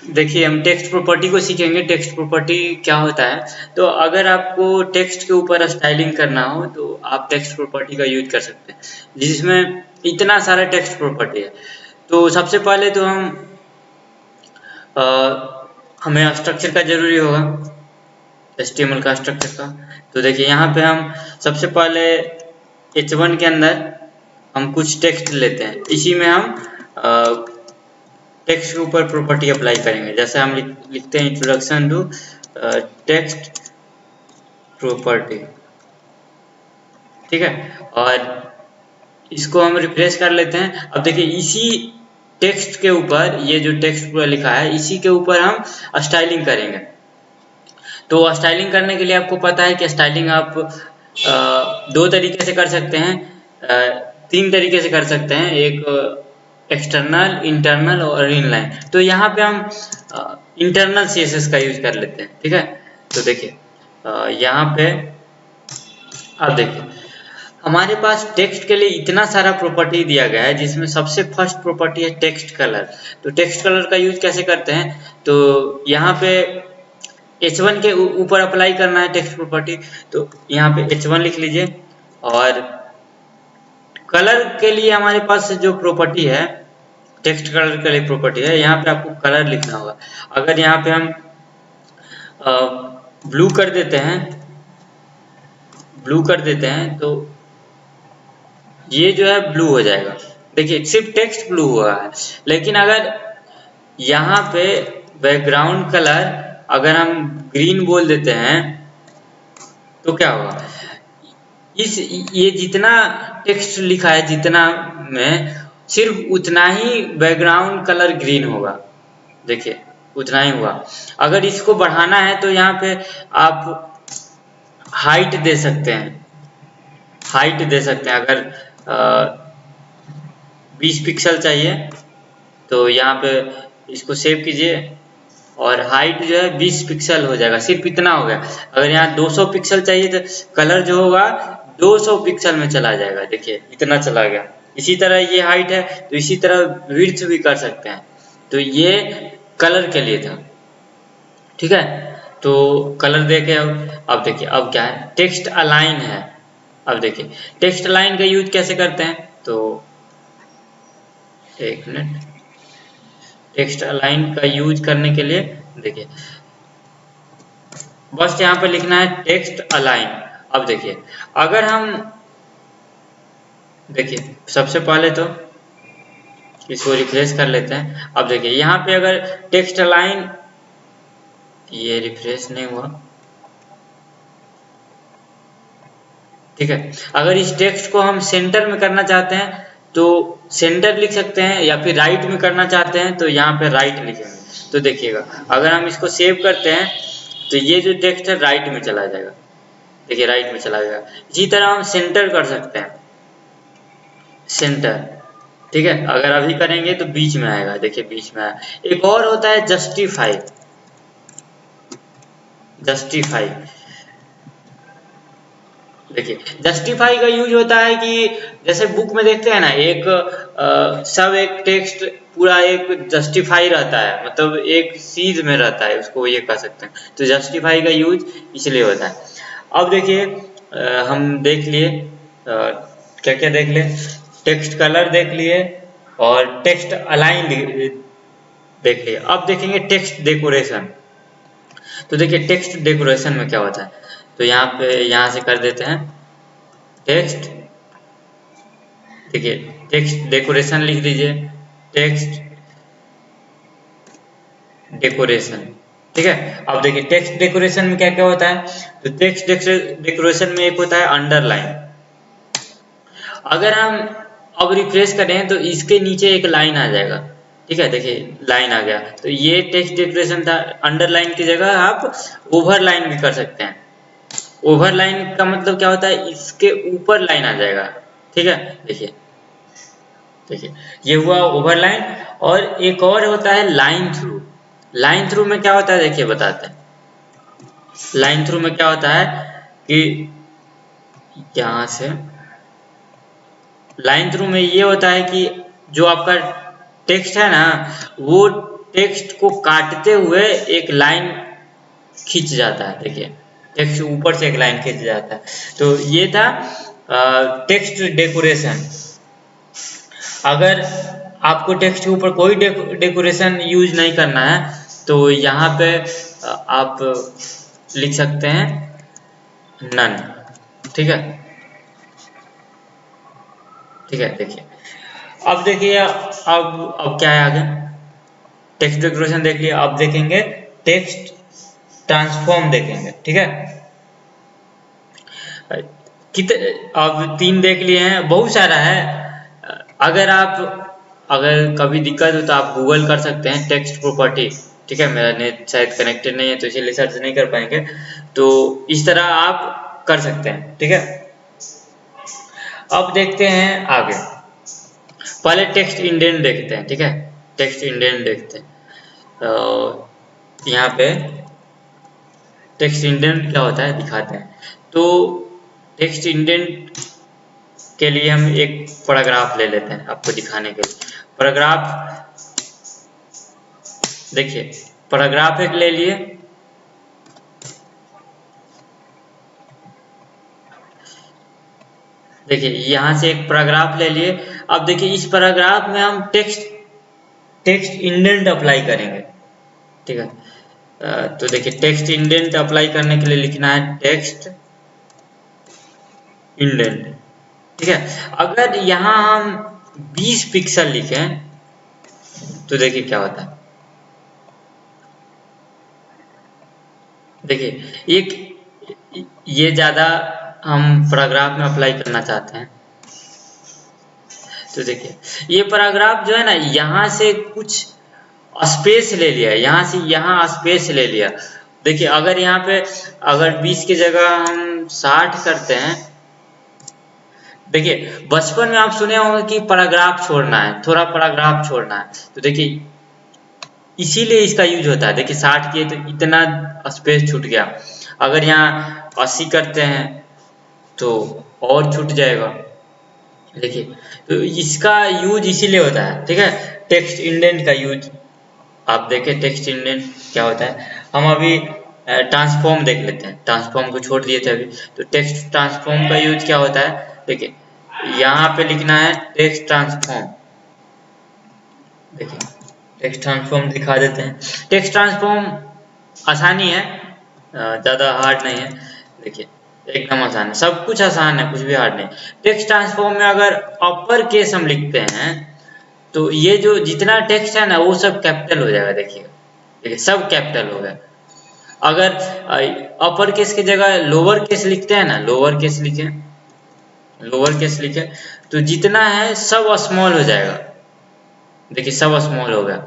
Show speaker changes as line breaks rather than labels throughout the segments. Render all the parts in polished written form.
देखिए हम text property को सीखेंगे। टेक्स्ट प्रॉपर्टी क्या होता है, तो अगर आपको टेक्स्ट के ऊपर स्टाइलिंग करना हो तो आप टेक्स्ट प्रॉपर्टी का यूज कर सकते हैं, जिसमें इतना सारा टेक्स्ट प्रॉपर्टी है। तो सबसे पहले तो अ, हमें स्ट्रक्चर का जरूरी होगा, HTML का स्ट्रक्चर का। तो देखिए यहाँ पे हम सबसे पहले H1 के अंदर हम कुछ टेक्स्ट लेते हैं, इसी में हम टेक्स्ट के ऊपर प्रॉपर्टी अप्लाई करेंगे। जैसे हम लिखते हैं इंट्रोडक्शन टू टेक्स्ट प्रॉपर्टी, ठीक है। और इसको हम रिफ्रेश कर लेते हैं। अब देखिए इसी टेक्स्ट के ऊपर, ये जो टेक्स्ट पूरा लिखा है इसी के ऊपर हम स्टाइलिंग करेंगे। तो स्टाइलिंग करने के लिए आपको पता है कि स्टाइलिंग आप दो तरीके से कर सकते हैं, तीन तरीके से कर सकते हैं, एक एक्सटर्नल, इंटरनल और इनलाइन। तो यहाँ पे हम इंटरनल CSS का यूज कर लेते हैं, ठीक है। तो देखिए यहाँ पे आप देखिए हमारे पास टेक्स्ट के लिए इतना सारा प्रॉपर्टी दिया गया है, जिसमें सबसे फर्स्ट प्रॉपर्टी है टेक्स्ट कलर। तो टेक्स्ट कलर का यूज कैसे करते हैं, तो यहाँ पे H1 के ऊपर अप्लाई करना है टेक्स्ट प्रॉपर्टी। तो यहाँ पे H1 लिख लीजिए, और कलर के लिए हमारे पास जो प्रॉपर्टी है, टेक्स्ट कलर के लिए प्रॉपर्टी है, यहाँ पे आपको कलर लिखना होगा। अगर यहाँ पे हम ब्लू कर देते हैं, तो ये जो है ब्लू हो जाएगा। देखिए सिर्फ टेक्स्ट ब्लू हुआ है, लेकिन अगर यहाँ पे बैकग्राउंड कलर अगर हम ग्रीन बोल देते हैं तो क्या होगा, ये जितना टेक्स्ट लिखा है जितना में, सिर्फ उतना ही बैकग्राउंड कलर ग्रीन होगा। देखिए उतना ही हुआ। अगर इसको बढ़ाना है तो यहाँ पे आप हाइट दे सकते हैं, अगर 20 पिक्सल चाहिए तो यहाँ पे इसको सेव कीजिए, और हाइट जो है 20 पिक्सल हो जाएगा, सिर्फ इतना हो गया। अगर यहाँ 200 पिक्सल चाहिए तो कलर जो होगा 200 पिक्सल में चला जाएगा। देखिए इतना चला गया। इसी तरह ये हाइट है तो इसी तरह विड्थ भी कर सकते हैं। तो ये कलर के लिए था, ठीक है। तो कलर देके अब देखिए अब क्या है, टेक्स्ट अलाइन है। अब देखिए टेक्स्ट अलाइन का यूज कैसे करते हैं, तो एक मिनट, टेक्स्ट अलाइन का यूज करने के लिए देखिए बस यहाँ पे लिखना है टेक्स्ट अलाइन। अब देखिए अगर हम देखिए सबसे पहले तो इसको रिफ्रेश कर लेते हैं। अब देखिए यहाँ पे अगर टेक्स्ट अलाइन, ये रिफ्रेश नहीं हुआ, ठीक है। अगर इस टेक्स्ट को हम सेंटर में करना चाहते हैं तो सेंटर लिख सकते हैं, या फिर राइट में करना चाहते हैं तो यहाँ पे राइट लिखेंगे। तो देखिएगा अगर हम इसको सेव करते हैं तो ये जो टेक्स्ट है राइट में चला जाएगा। देखिए राइट में चला गया। इसी तरह हम सेंटर कर सकते हैं, सेंटर, ठीक है। अगर अभी करेंगे तो बीच में आएगा, देखिए बीच में आया। एक और होता है जस्टिफाई। देखिए जस्टिफाई का यूज होता है कि जैसे बुक में देखते हैं ना, सब एक टेक्स्ट पूरा एक जस्टिफाई रहता है, मतलब एक सीध में रहता है, उसको ये कह सकते हैं। तो जस्टिफाई का यूज इसलिए होता है। अब देखिए हम देख लिए क्या क्या देख लिए, टेक्स्ट कलर देख लिए और टेक्स्ट अलाइन देख लिए। अब देखेंगे टेक्स्ट डेकोरेशन। तो देखिए टेक्स्ट डेकोरेशन में क्या होता है, तो यहाँ से कर देते हैं टेक्स्ट, देखिए टेक्स्ट डेकोरेशन लिख दीजिए, टेक्स्ट डेकोरेशन, ठीक है। अब देखिए टेक्स्ट डेकोरेशन में क्या क्या होता है, तो टेक्स्ट डेकोरेशन में एक होता है अंडरलाइन। अगर हम अब रिफ्रेश करें तो इसके नीचे एक लाइन आ जाएगा, ठीक है। देखिए लाइन आ गया, तो ये टेक्स्ट डेकोरेशन था। अंडरलाइन की जगह आप ओवरलाइन भी कर सकते हैं। ओवरलाइन का मतलब क्या होता है, इसके ऊपर लाइन आ जाएगा, ठीक है। देखिए ये हुआ ओवरलाइन। और एक और होता है लाइन थ्रू। लाइन थ्रू में क्या होता है, देखिए बताते हैं। लाइन थ्रू में क्या होता है कि यहाँ से लाइन थ्रू में ये होता है कि जो आपका टेक्स्ट है ना, वो टेक्स्ट को काटते हुए एक लाइन खींच जाता है। देखिए टेक्स्ट ऊपर से एक लाइन खींच जाता है। तो ये था टेक्स्ट डेकोरेशन। अगर आपको टेक्स्ट के ऊपर कोई डेकोरेशन यूज नहीं करना है तो यहाँ पे आप लिख सकते हैं नन। ठीक है, ठीक है। देखिए अब देखिए अब क्या है आगे, टेक्स्ट डेकोरेशन देख लिया। अब देखेंगे टेक्स्ट ट्रांसफॉर्म देखेंगे। ठीक है, कितने अब 3 देख लिए हैं, बहुत सारा है। अगर कभी दिक्कत हो तो आप गूगल कर सकते हैं टेक्स्ट प्रॉपर्टी। ठीक है, मेरा नेट शायद कनेक्टेड नहीं है तो इसीलिए सर्च नहीं कर पाएंगे, तो इस तरह आप कर सकते हैं। ठीक है, अब देखते हैं आगे। पहले टेक्स्ट इंडेंट देखते हैं। ठीक है, टेक्स्ट इंडेंट देखते हैं। यहाँ पे टेक्स्ट इंडेंट क्या होता है दिखाते हैं। तो टेक्स्ट इंडेंट के लिए हम एक पैराग्राफ ले लेते हैं आपको दिखाने के लिए। पैराग्राफ देखिए, पैराग्राफ एक ले लिए। देखिए यहाँ से एक पैराग्राफ ले लिए। अब देखिए इस पैराग्राफ में हम टेक्स्ट इंडेंट अप्लाई करेंगे। ठीक है, तो देखिए टेक्स्ट इंडेंट अप्लाई करने के लिए लिखना है टेक्स्ट इंडेंट। ठीक है, अगर यहाँ हम 20 पिक्सल लिखें तो देखिए क्या होता है। देखिए एक ये ज्यादा हम पैराग्राफ में अप्लाई करना चाहते हैं, तो देखिए ये पैराग्राफ जो है ना, यहाँ से कुछ स्पेस ले लिया, यहाँ से यहाँ स्पेस ले लिया। देखिए अगर यहाँ पे अगर 20 की जगह हम 60 करते हैं। देखिए बचपन में आप सुने होंगे कि पैराग्राफ छोड़ना है, थोड़ा पैराग्राफ छोड़ना है, तो देखिए इसीलिए इसका यूज होता है। देखिए 60 किए तो इतना स्पेस छूट गया। अगर यहाँ 80 करते हैं तो और छूट जाएगा। देखिए तो इसका यूज इसीलिए होता है। ठीक है, टेक्स्ट इंडेंट का यूज आप देखें। टेक्स्ट इंडेंट क्या होता है, हम अभी ट्रांसफॉर्म देख लेते हैं। ट्रांसफॉर्म को छोड़ दिए थे अभी, तो टेक्स्ट ट्रांसफॉर्म का यूज क्या होता है। देखिए यहाँ पे लिखना है टेक्स्ट ट्रांसफॉर्म। देखिए टेक्स्ट ट्रांसफॉर्म दिखा देते हैं। टेक्स्ट ट्रांसफॉर्म आसानी है, ज़्यादा हार्ड नहीं है। देखिए एकदम आसान है, सब कुछ आसान है, कुछ भी हार्ड नहीं। टेक्स्ट ट्रांसफॉर्म में अगर अपर केस हम लिखते हैं तो ये जो जितना टेक्स्ट है ना वो सब कैपिटल हो जाएगा। देखिए सब कैपिटल हो गया। अगर अपर केस की जगह लोअर केस लिखते हैं ना, लोअर केस लिखे तो जितना है सब स्मॉल हो जाएगा। देखिए सब स्मॉल हो गया।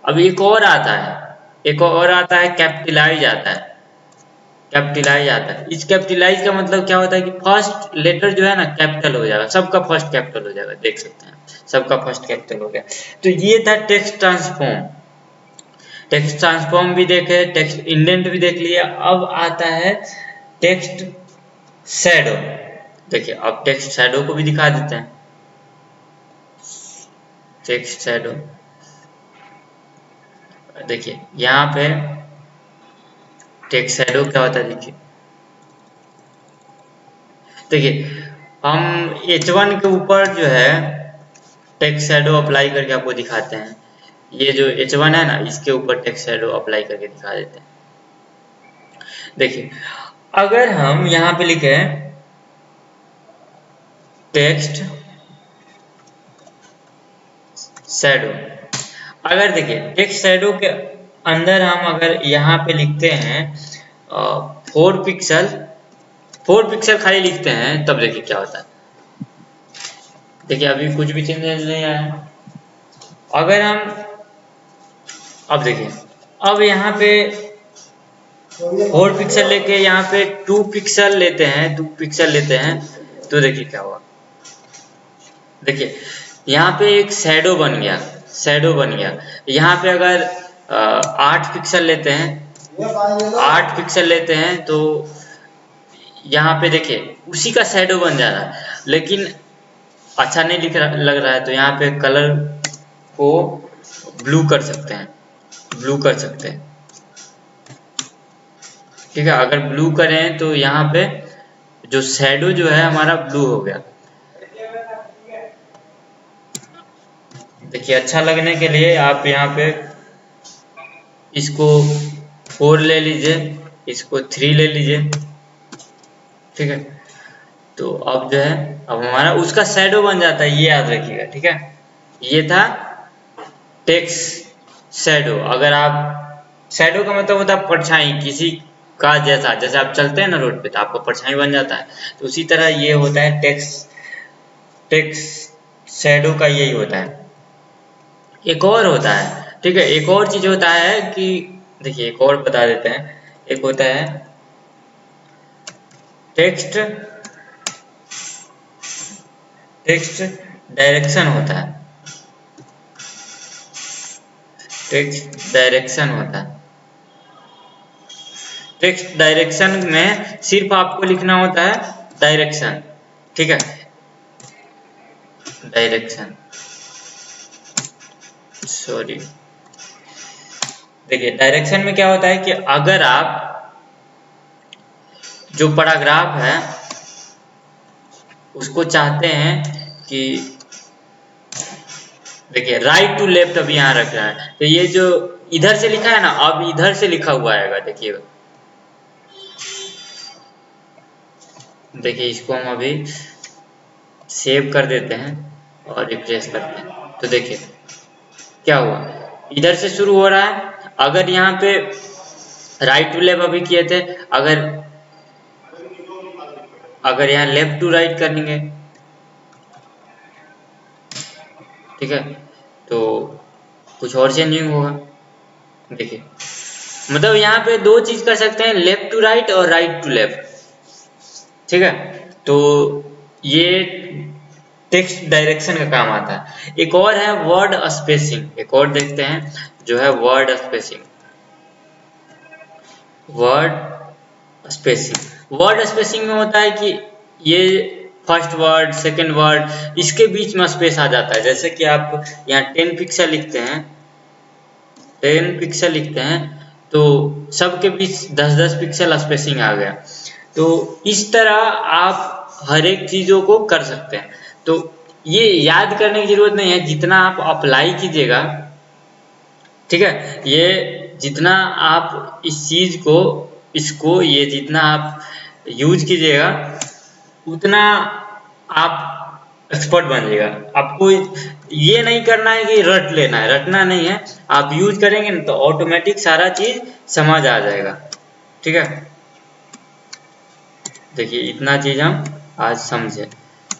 अब एक और आता है कैपिटलाइज आता है। कैपिटलाइज आता है, इस कैपिटलाइज का मतलब क्या होता है कि फर्स्ट लेटर जो है ना कैपिटल हो जाएगा, सबका फर्स्ट कैपिटल हो जाएगा। देख सकते हैं सबका फर्स्ट कैपिटल हो गया। तो ये था टेक्स्ट ट्रांसफॉर्म। टेक्स्ट ट्रांसफॉर्म भी देखे, टेक्स्ट इंडेंट भी देख लिया। अब आता है टेक्स्ट शैडो। देखिए अब टेक्स्ट शैडो को भी दिखा देते हैं। टेक्स्ट शैडो देखिए यहाँ पे टेक्स्ट शैडो क्या होता है। देखिए हम H1 के ऊपर जो है टेक्स्ट शैडो अप्लाई करके आपको दिखाते हैं। ये जो H1 है ना, इसके ऊपर टेक्स्ट शैडो अप्लाई करके दिखा देते हैं। देखिए अगर हम यहाँ पे लिखे टेक्स्ट शैडो, अगर देखिए टेक्स्ट शैडो के अंदर हम अगर यहाँ पे लिखते हैं 4 पिक्सल खाली लिखते हैं, तब देखिए क्या होता है। देखिए अभी कुछ भी चेंज नहीं आया। अगर हम अब देखिए अब यहाँ पे 4 पिक्सल लेके यहाँ पे 2 पिक्सल लेते हैं, तो देखिए क्या हुआ। देखिए यहाँ पे एक शैडो बन गया। यहाँ पे अगर 8 पिक्सल लेते हैं तो यहाँ पे देखिए उसी का शैडो बन जा रहा है, लेकिन अच्छा नहीं लग रहा है। तो यहाँ पे कलर को ब्लू कर सकते हैं, ब्लू कर सकते हैं। ठीक है, अगर ब्लू करें तो यहाँ पे जो शैडो जो है हमारा ब्लू हो गया। देखिए अच्छा लगने के लिए आप यहाँ पे इसको 4 ले लीजिए, इसको 3 ले लीजिए। ठीक है, तो अब जो है अब हमारा उसका शैडो बन जाता है, ये याद रखिएगा। ठीक है, ये था टेक्स्ट शैडो। अगर आप शैडो का मतलब होता है परछाई किसी का, जैसा जैसे आप चलते हैं ना रोड पे तो आपको परछाई बन जाता है, तो उसी तरह ये होता है टेक्स्ट शैडो का यही होता है। एक और होता है, ठीक है, एक और चीज होता है कि देखिए एक और बता देते हैं। एक होता है टेक्स्ट डायरेक्शन होता है, टेक्स्ट डायरेक्शन होता है। टेक्स्ट डायरेक्शन में सिर्फ आपको लिखना होता है डायरेक्शन। ठीक है, डायरेक्शन, सॉरी, देखिए डायरेक्शन में क्या होता है कि अगर आप जो पैराग्राफ है उसको चाहते हैं कि देखिए राइट टू लेफ्ट अभी यहाँ रख रहा है, तो ये जो इधर से लिखा है ना, अब इधर से लिखा हुआ आएगा। देखिएगा, देखिए इसको हम अभी सेव कर देते हैं और रिफ्रेश करते हैं, तो देखिए क्या हुआ, इधर से शुरू हो रहा है। अगर यहाँ पे राइट टू लेफ्ट अभी किए थे, अगर यहाँ लेफ्ट टू राइट करेंगे, ठीक है, तो कुछ और चेंजिंग होगा। देखिए मतलब यहाँ पे दो चीज कर सकते हैं, लेफ्ट टू राइट और राइट टू लेफ्ट। ठीक है, तो ये टेक्स्ट डायरेक्शन का काम आता है। एक और है वर्ड स्पेसिंग, एक और देखते हैं जो है वर्ड स्पेसिंग। वर्ड स्पेसिंग में होता है कि ये फर्स्ट वर्ड सेकंड वर्ड इसके बीच में स्पेस आ जाता है। जैसे कि आप यहाँ 10 पिक्सल लिखते हैं, 10 पिक्सल लिखते हैं तो सबके बीच 10-10 पिक्सल स्पेसिंग आ गया। तो इस तरह आप हर एक चीजों को कर सकते हैं। तो ये याद करने की जरूरत नहीं है, जितना आप अप्लाई कीजिएगा, ठीक है, ये जितना आप इस चीज को इसको ये जितना आप यूज कीजिएगा उतना आप एक्सपर्ट बन जाएगा। आपको ये नहीं करना है कि रट लेना है, रटना नहीं है। आप यूज करेंगे ना तो ऑटोमेटिक सारा चीज समझ आ जाएगा। ठीक है, देखिए इतना चीज हम आज समझे,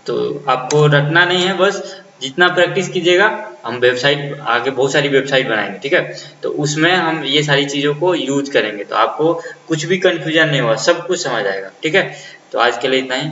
तो आपको रटना नहीं है, बस जितना प्रैक्टिस कीजिएगा। हम वेबसाइट आगे बहुत सारी वेबसाइट बनाएंगे, ठीक है, तो उसमें हम ये सारी चीज़ों को यूज करेंगे, तो आपको कुछ भी कंफ्यूजन नहीं होगा, सब कुछ समझ आएगा। ठीक है, तो आज के लिए इतना ही।